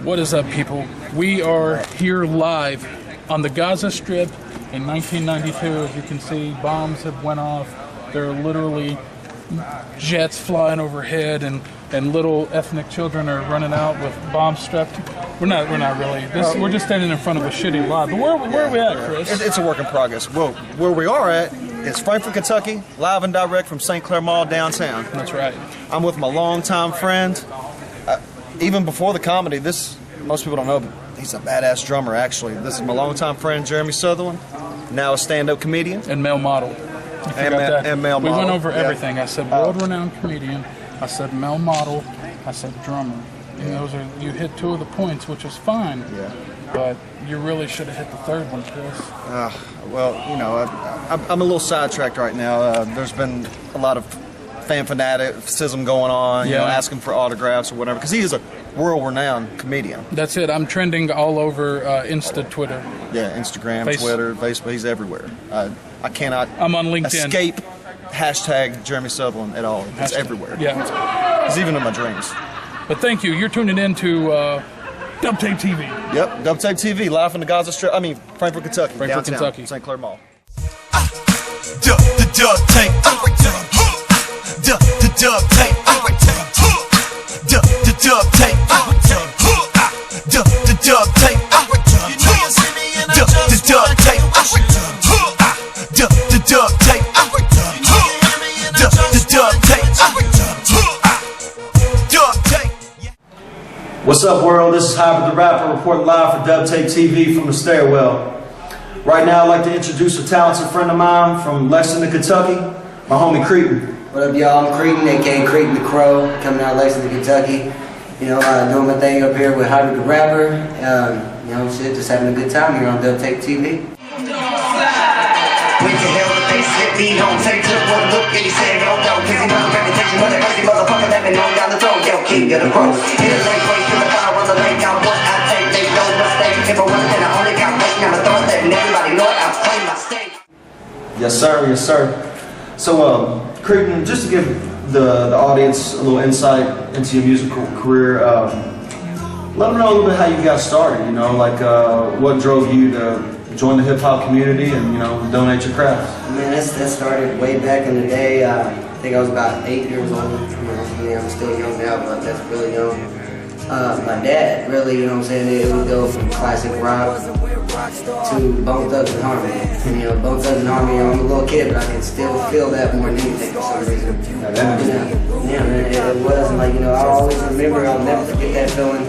What is up, people? We are here live on the Gaza Strip in 1992. As you can see, bombs have went off. There are literally jets flying overhead, and little ethnic children are running out with bombs strapped. We're not really. We're just standing in front of a shitty lot. But where are we at, Chris? It's a work in progress. Well, where we are at is Frankfort, Kentucky, live and direct from St. Clair Mall downtown. That's right. I'm with my longtime friend. Even before the comedy, most people don't know, but he's a badass drummer, actually. This is my longtime friend, Jeremy Sutherland, now a stand-up comedian. And male model. And male model. We went over everything. I said world-renowned comedian. I said male model. I said drummer. And you hit two of the points, which is fine. Yeah. But you really should have hit the third one, Chris. Well, you know, I'm a little sidetracked right now. There's been a lot of fan fanaticism going on, you know, asking for autographs or whatever, because he is a world-renowned comedian. That's it. I'm trending all over Twitter. Yeah, Instagram, Twitter, Facebook. He's everywhere. I cannot I'm on LinkedIn. Escape hashtag Jeremy Sutherland at all. It's everywhere. Yeah. It's even in my dreams. But thank you. You're tuning in to Dubtape TV. Yep, Dubtape TV, live from the Gaza Strip. Frankfort, Kentucky. Frankfort, downtown, Kentucky. St. Clair Mall. What's up, world? This is Hybrid the Rapper reporting live for Dubtape TV from the stairwell. Right now, I'd like to introduce a talented friend of mine from Lexington, Kentucky, my homie CREETIN. What up, y'all? I'm CREETIN, aka CREETIN the Crow, coming out of Lexington, Kentucky. You know, doing my thing up here with Hybrid the Rapper. You know, shit, just having a good time here on Dubtape TV. When the hell did they slip me home? Take just one look and he said, no, no, cause he knows the reputation of that crazy motherfucker that been on down the throat. Yo, king of the crow. In the late break, in the fire, on the lake, out what I take, make no mistake. If I wasn't, then I only got one. Now I thought that, and everybody know it, I'll claim my stake. Yes, sir, yes, sir. So, CREETIN, just to give the audience a little insight into your musical career, let them know a little bit how you got started, you know, like what drove you to join the hip-hop community and, you know, donate your craft. Man, that started way back in the day. I think I was about 8 years old. You know, I'm still young now, but that's really young. My dad really, you know what I'm saying, it would go from classic rock to Bone Thugs and Harmony. And, you know, Bone Thugs and Harmony, I'm a little kid, but I can still feel that more than anything for some reason. Yeah, man, it wasn't like, you know, I always remember, I'll never forget that feeling.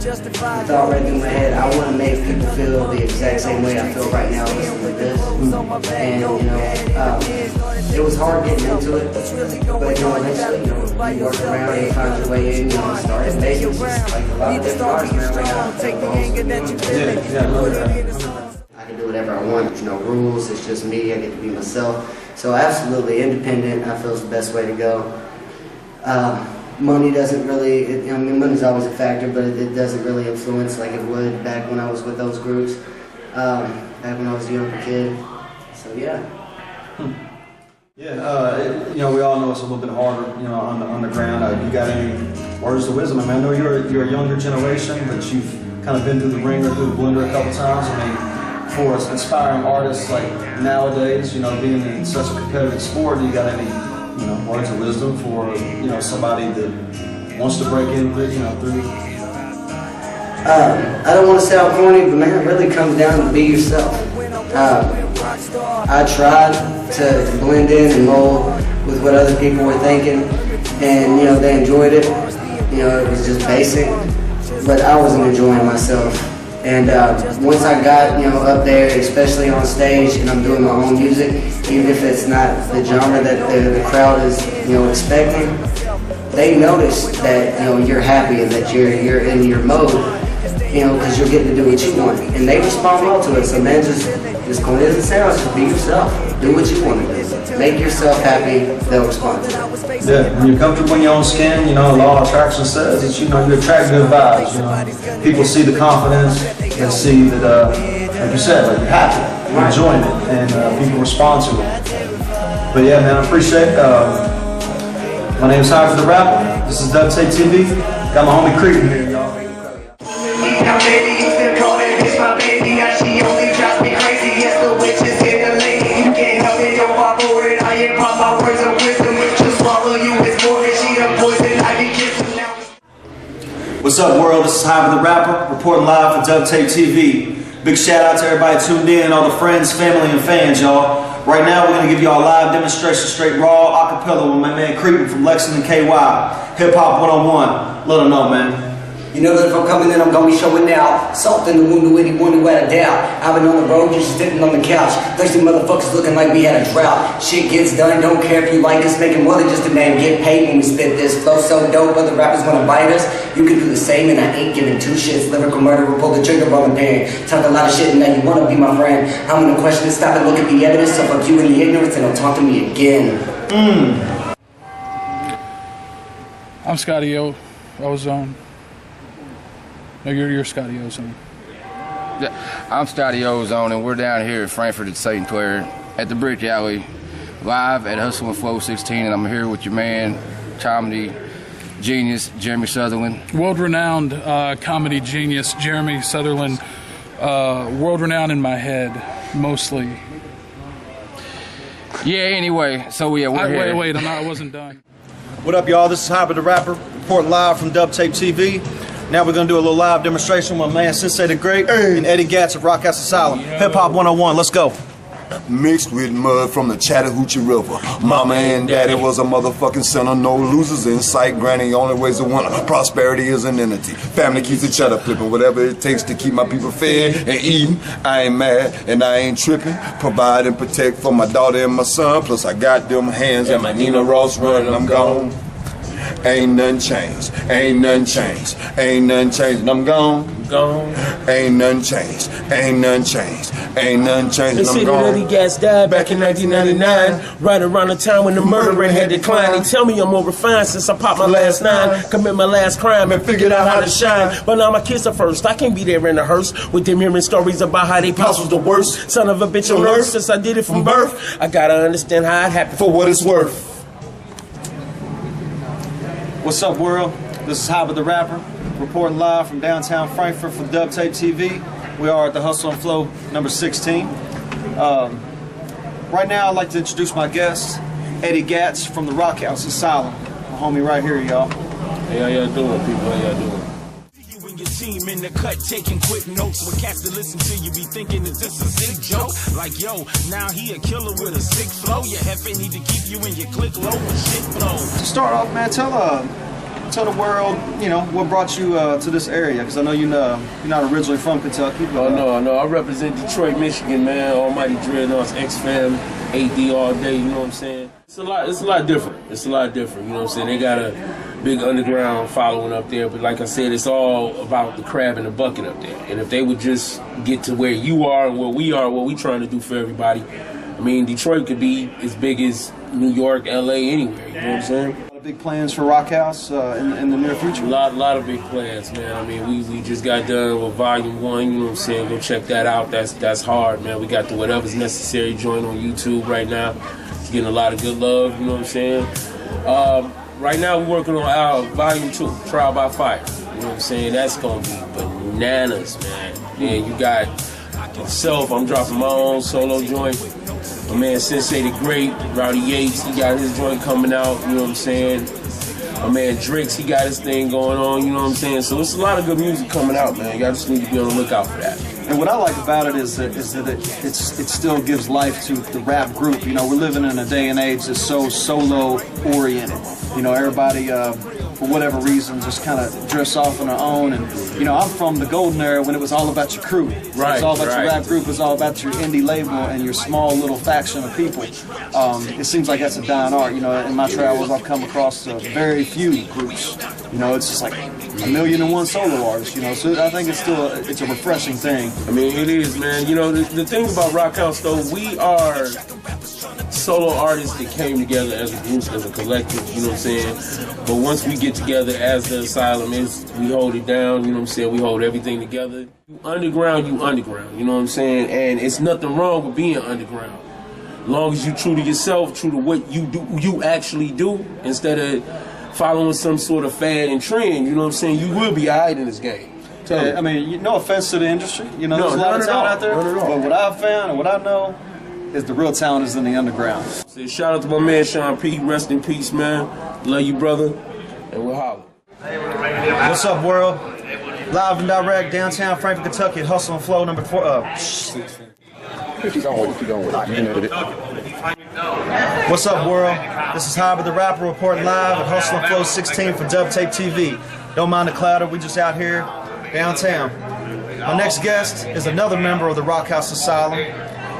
It's all right through my head. I want to make people feel the exact same way I feel right now listening to this. And, you know, it was hard getting into it, but, you know, eventually, you know, you work around and find your way in, you know, start making just like a lot of different artists, man, right now. I can do whatever I want, you know, rules, it's just me, I get to be myself. So absolutely independent, I feel is the best way to go. Money doesn't really, I mean, money's always a factor, but it doesn't really influence like it would back when I was with those groups, back when I was a younger kid. So, yeah. Yeah, you know, we all know it's a little bit harder, you know, on the underground. You got any words of wisdom? I mean, I know you're a younger generation, but you've kind of been through the ringer, through the blender a couple times. I mean, for inspiring artists like nowadays, you know, being in such a competitive sport, you got any, you know, words of wisdom for, you know, somebody that wants to break into it, you know, through? I don't want to sound corny, but man, it really comes down to be yourself. I tried to blend in and mold with what other people were thinking, and, you know, they enjoyed it. You know, it was just basic, but I wasn't enjoying myself. And once I got, you know, up there, especially on stage, and I'm doing my own music, even if it's not the genre that the crowd is, you know, expecting, they notice that, you know, you're happy and that you're in your mode, you know, because you're getting to do what you want, and they respond well to it. So man, just as corny as it sounds, just be yourself. Do what you want to do. Make yourself happy. They'll respond to it. Yeah, when you're comfortable in your own skin, you know, the law of attraction says that, you know, you attract good vibes. You know, people see the confidence and see that, like you said, like you're happy, you're enjoying it, and people respond to it. But yeah, man, I appreciate it. My name is Hybrid the Rapper. This is Dubtape TV. Got my homie CREETIN here, y'all. up, world? This is Hyper the Rapper, reporting live for Dubtape TV. Big shout out to everybody tuned in, all the friends, family, and fans, y'all. Right now, we're going to give y'all a live demonstration, straight raw, acapella with my man CREETIN from Lexington, KY. Hip Hop 101. Let them know, man. You know that if I'm coming in, I'm gonna be showing out. Salt in the wound, witty, wonder without a doubt. I've been on the road, just sitting on the couch. Thirsty motherfuckers looking like we had a drought. Shit gets done, don't care if you like us. Making more than just a name, get paid when we spit this. Flow so dope, other rappers wanna bite us. You can do the same, and I ain't giving two shits. Lyrical murder, pull the trigger on the pen. Talk a lot of shit, and now you wanna be my friend. I'm gonna question it, stop and look at the evidence. So fuck you and the ignorance, and don't talk to me again. I'm Scotty Ozone. No, you're Scotty Ozone. Yeah, I'm Scotty Ozone, and we're down here at Frankfurt at St. Clair at the Brick Alley, live at Hustle and Flow 16, and I'm here with your man, comedy genius, Jeremy Sutherland. World-renowned comedy genius, Jeremy Sutherland. World-renowned in my head, mostly. Yeah, anyway, so yeah, we're here. Wait, I wasn't done. What up, y'all? This is Hyper the Rapper, reporting live from Dubtape TV. Now we're going to do a little live demonstration with my man Sensei the Great and Eddie GATS of ROCKHOUSE Asylum. Hip Hop 101, let's go. Mixed with mud from the Chattahoochee River. Mama and daddy was a motherfucking sinner. No losers in sight. Granny only ways to winner. Prosperity is an entity. Family keeps the cheddar flipping. Whatever it takes to keep my people fed and eating. I ain't mad and I ain't tripping. Provide and protect for my daughter and my son. Plus I got them hands and my Nina Ross running. I'm gone. Ain't nothing changed. Ain't nothing changed. Ain't nothing changed. And I'm gone. Ain't nothing changed. Ain't nothing changed. Ain't nothing changed. They say that Eddie GATS died back in 1999, right around the time when the murder rate had declined. They tell me I'm more refined since I popped my last 9, commit my last crime and figured out how to shine. But now my kids are first. I can't be there in the hearse with them hearing stories about how they pops was the worst. Son of a bitch on earth since I did it from birth. I gotta understand how it happened for what it's worth. What's up, world? This is Hyper the Rapper, reporting live from downtown Frankfurt for Dubtape TV. We are at the Hustle and Flow number 16. Right now, I'd like to introduce my guest, Eddie GATS from the ROCKHOUSE Asylum. My homie right here, y'all. Hey, how y'all doing, people? How y'all doing? You and your team in the cut taking quick notes. When cats to listen to you be thinking, is this a sick joke? Like, yo, now he a killer with a sick flow. Your hefe need to keep you in your click low when shit blows. To start off, man, tell the world, you know, what brought you to this area, because I know you're not originally from Kentucky. But, Oh, no, I represent Detroit, Michigan, man. Almighty Dreadnoughts, X-Fam, AD all day, you know what I'm saying? It's a lot different. It's a lot different, you know what I'm saying? They got a big underground following up there, but like I said, it's all about the crab in the bucket up there. And if they would just get to where you are and where we are, what we trying to do for everybody, I mean, Detroit could be as big as New York, LA, anywhere, you know what I'm saying? big plans for ROCKHOUSE in the near future? A lot of big plans, man. I mean, we just got done with Volume 1, you know what I'm saying? Go check that out. That's hard, man. We got the Whatever's Necessary joint on YouTube right now. It's getting a lot of good love, you know what I'm saying? Right now, we're working on our Volume 2, Trial by Fire. You know what I'm saying? That's going to be bananas, man. Yeah, you got myself. I'm dropping my own solo joint. My man Sensei the Great, Rowdy Yates, he got his joint coming out, you know what I'm saying? My man Drix, he got his thing going on, you know what I'm saying? So it's a lot of good music coming out, man. Y'all just need to be on the lookout for that. And what I like about it is that it still gives life to the rap group. You know, we're living in a day and age that's so solo-oriented. You know, everybody, for whatever reason, just kind of drifts off on their own. And, you know, I'm from the golden era when it was all about your crew. Right, it's all about your rap group. It's all about your indie label and your small little faction of people. It seems like that's a dying art. You know, in my travels, I've come across very few groups. You know, it's just like 1,000,001 solo artists. You know, so I think it's still it's a refreshing thing. I mean, it is, man. You know, the thing about ROCKHOUSE, though, we are solo artists that came together as a group, as a collective, you know what I'm saying? But once we get together as the Asylum we hold it down, you know what I'm saying? We hold everything together. You underground, you know what I'm saying? And it's nothing wrong with being underground. As long as you true to yourself, true to what you actually do, instead of following some sort of fad and trend, you know what I'm saying? You will be alright in this game. Yeah, I mean, no offense to the industry, you know, there's a lot of talent out there, but what I've found and what I know is the real talent is in the underground. So shout out to my man Sean P, rest in peace, man. Love you, brother, and we'll holler. What's up, world? Live and direct, downtown Frankfort, Kentucky, at Hustle and Flow number 4. What's up, world? This is Hybrid the Rapper reporting live at Hustle and Flow 16 for Dubtape TV. Don't mind the clouder, we just out here downtown. My next guest is another member of the ROCKHOUSE Asylum.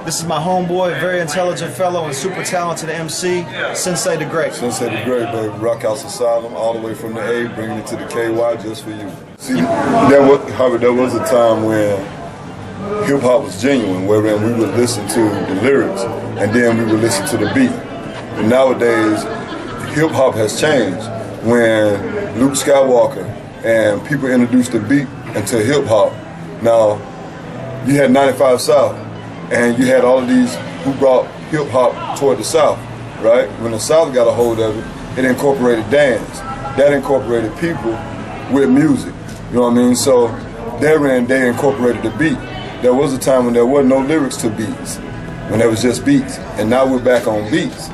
This is my homeboy, a very intelligent fellow and super talented MC, Sensei the Great. Sensei the Great, baby. ROCKHOUSE Asylum, all the way from the A, bringing it to the KY just for you. See, there was a time when hip-hop was genuine, wherein we would listen to the lyrics and then we would listen to the beat. But nowadays, hip-hop has changed when Luke Skywalker and people introduced the beat into hip-hop. Now, you had 95 South, and you had all of these who brought hip-hop toward the South, right? When the South got a hold of it, it incorporated dance. That incorporated people with music, you know what I mean? So therein, they incorporated the beat. There was a time when there were no lyrics to beats, when there was just beats. And now we're back on beats,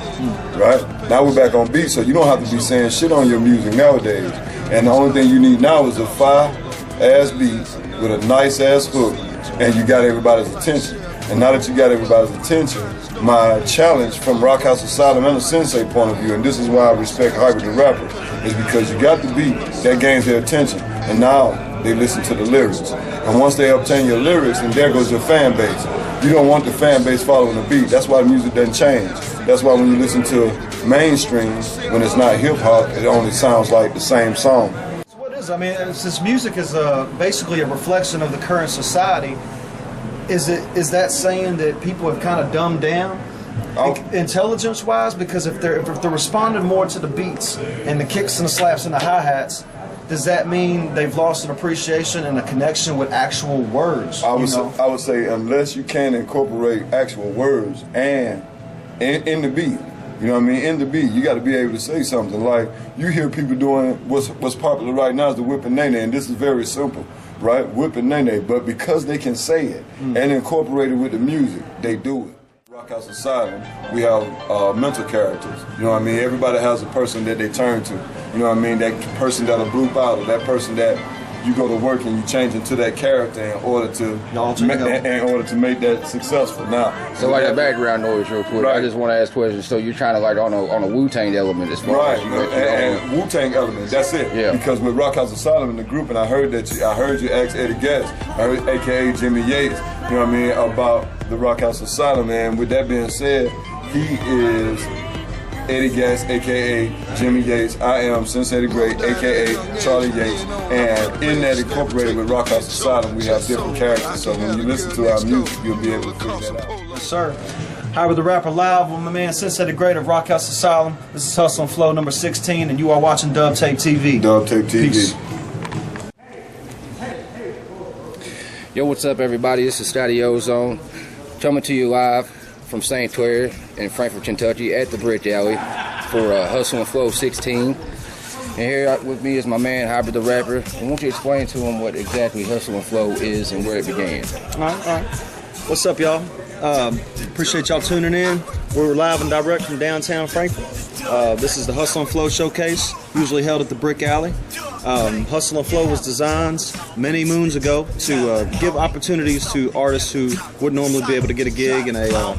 right? Now we're back on beats, so you don't have to be saying shit on your music nowadays. And the only thing you need now is a fire-ass beat with a nice-ass hook, and you got everybody's attention. And now that you got everybody's attention, my challenge from ROCKHOUSE Asylum and the Sensei point of view, and this is why I respect Hybrid the Rapper, is because you got the beat, that gains their attention, and now they listen to the lyrics. And once they obtain your lyrics, then there goes your fan base. You don't want the fan base following the beat. That's why the music doesn't change. That's why when you listen to mainstream, when it's not hip-hop, it only sounds like the same song. So what is, I mean, since music is basically a reflection of the current society, is that saying that people have kind of dumbed down intelligence-wise? Because if they're responding more to the beats and the kicks and the slaps and the hi-hats, does that mean they've lost an appreciation and a connection with actual words? I would say unless you can incorporate actual words and in the beat, you know what I mean? In the beat, you got to be able to say something. Like, you hear people doing what's popular right now is the whip and nay, and this is very simple, right? Whip and nay, but because they can say it and incorporate it with the music, they do it. ROCKHOUSE Asylum, we have mental characters. You know what I mean? Everybody has a person that they turn to. You know what I mean? That person that'll bloop out, or that person that you go to work and you change into that character in order to make that successful. Now, so like that background noise, real quick. Right. I just want to ask questions. So you're trying to like on a Wu-Tang element as far right, as and Wu-Tang element. That's it. Yeah. Because with ROCKHOUSE Asylum in the group, and I heard you ask Eddie GATS, aka Jimmy Yates. You know what I mean, about the ROCKHOUSE Asylum. And with that being said, he is Eddie GATS, aka Jimmy Yates. I am Sensei the Great, aka Charlie Yates. And in that, incorporated with ROCKHOUSE Asylum, we have different characters. So when you listen to our music, you'll be able to figure that out. Yes, sir. Hybrid the Rapper live with my man Sensei the Great of ROCKHOUSE Asylum. This is Hustle and Flow number 16, and you are watching Dubtape TV. Dubtape TV. Peace. Yo, what's up, everybody? This is Scotty Ozone coming to you live from St. Clair in Frankfort, Kentucky at the Brick Alley for Hustle and Flow 16. And here with me is my man, Hybrid the Rapper. I want you to explain to him what exactly Hustle and Flow is and where it began. All right. What's up, y'all? Appreciate y'all tuning in. We're live and direct from downtown Frankfort. This is the Hustle and Flow Showcase, usually held at the Brick Alley. Hustle and Flow was designed many moons ago to give opportunities to artists who wouldn't normally be able to get a gig in a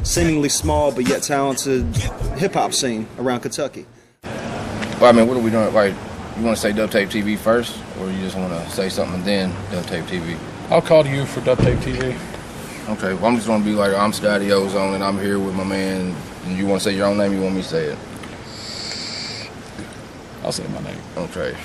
seemingly small but yet talented hip-hop scene around Kentucky. Well, I mean, what are we doing? Like, you want to say Dubtape TV first, or you just want to say something and then Dubtape TV? I'll call to you for Dubtape TV. Okay, well, I'm just going to be like, I'm Scotty Ozone, and I'm here with my man. And you want to say your own name? You want me to say it? I'll say my name. Okay.